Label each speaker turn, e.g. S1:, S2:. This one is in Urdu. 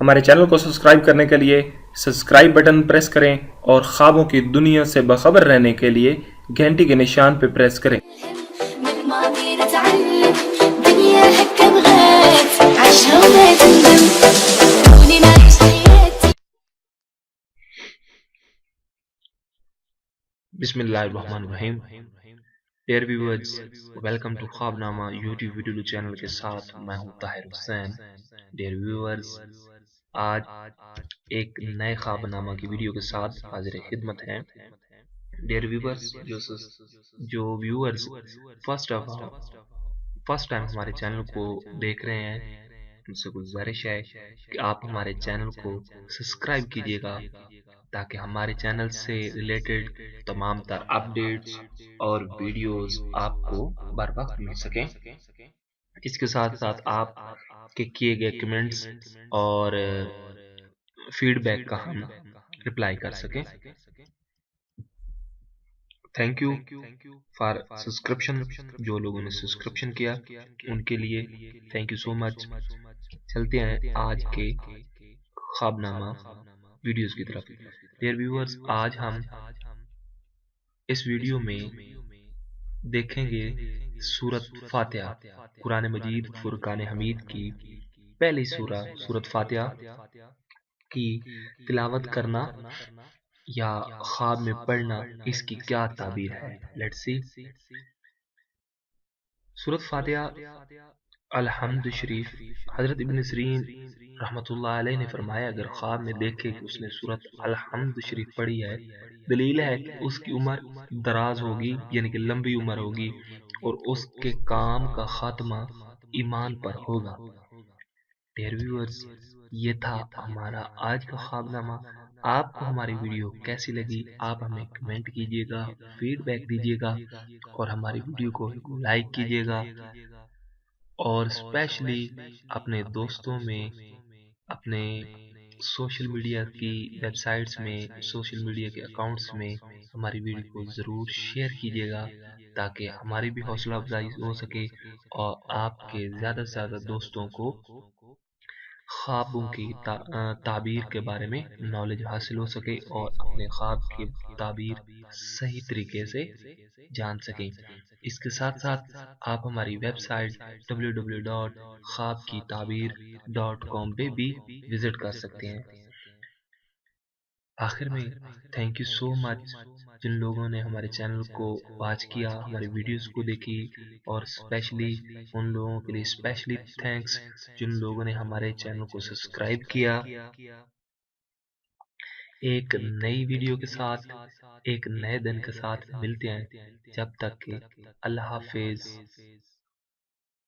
S1: ہمارے چینل کو سبسکرائب کرنے کے لیے سبسکرائب بٹن پریس کریں اور خوابوں کی دنیا سے باخبر رہنے کے لیے گھنٹی کے نشان پہ پریس کریں۔
S2: من ماضي نتعلم دنيا هكا بغات عيشها وما تندم كوني نعيش حياتي.
S3: بسم اللہ الرحمن الرحیم۔ ڈیئر ویورز، ویلکم ٹو خواب نامہ یوٹیوب ویڈیو چینل کے ساتھ میں ہوں طاہر حسین۔ ڈیئر ویورز، آج ایک نئے خواب نامہ کی ویڈیو کے ساتھ حاضر خدمت ہیں۔ ڈیئر ویورز، جو ویورز فرسٹ ٹائم ہمارے چینل کو دیکھ رہے ہیں، ان سے گزارش ہے کہ آپ ہمارے چینل کو سبسکرائب کیجیے گا تاکہ ہمارے چینل سے ریلیٹڈ تمام تر اپڈیٹس اور ویڈیوز آپ کو بر وقت مل سکیں۔ اس کے ساتھ ساتھ آپ کے کیے گئے کمنٹس اور فیڈ بیک کا ہم رپلائی کر سکیں۔ تھینک یو فار سبسکرپشن، جو لوگوں نے سبسکرپشن کیا ان کے لیے تھینک یو سو مچ۔ چلتے ہیں آج کے خواب نامہ ویڈیوز کی طرف۔ ڈیئر ویورز، آج ہم اس ویڈیو میں دیکھیں گے سورۃ فاتحہ، قرآن مجید فرقان حمید کی پہلی سورۃ فاتحہ کی تلاوت کرنا یا خواب میں پڑھنا، اس کی کیا تعبیر ہے۔ Let's see. سورۃ فاتحہ الحمد شریف، حضرت ابن سیرین رحمۃ اللہ علیہ نے فرمایا اگر خواب میں دیکھے کہ اس نے سورۃ الحمد شریف پڑھی ہے، دلیل ہے کہ اس کی عمر دراز ہوگی، یعنی کہ لمبی عمر ہوگی، اور اس کے کام کا خاتمہ ایمان پر ہوگا۔ ڈیئر ویورز، یہ تھا ہمارا آج کا خواب نامہ۔ آپ کو ہماری ویڈیو کیسی لگی آپ ہمیں کمنٹ کیجیے گا، فیڈ بیک دیجیے گا، اور ہماری ویڈیو کو لائک کیجیے گا، اور اسپیشلی اپنے دوستوں میں، اپنے سوشل میڈیا کی ویب سائٹس میں، سوشل میڈیا کے اکاؤنٹس میں ہماری ویڈیو کو ضرور شیئر کیجیے گا تاکہ ہماری بھی حوصلہ افزائی ہو سکے اور آپ کے زیادہ سے زیادہ دوستوں کو خوابوں کی تعبیر کے بارے میں نالج حاصل ہو سکے اور اپنے خواب کی تعبیر صحیح طریقے سے جان سکیں۔ اس کے ساتھ ساتھ آپ ہماری ویب سائٹ www.خوابکیتعبیر.com پہ بھی وزٹ کر سکتے ہیں۔ آخر میں تھینک یو سو مچ جن لوگوں نے ہمارے چینل کو واچ کیا، ہماری ویڈیوز کو دیکھی، اور اسپیشلی ان لوگوں کے لیے اسپیشلی تھینکس جن لوگوں نے ہمارے چینل کو سبسکرائب کیا۔ ایک نئی ویڈیو کے ساتھ، ایک نئے دن کے ساتھ ملتے ہیں، جب تک کہ اللہ حافظ۔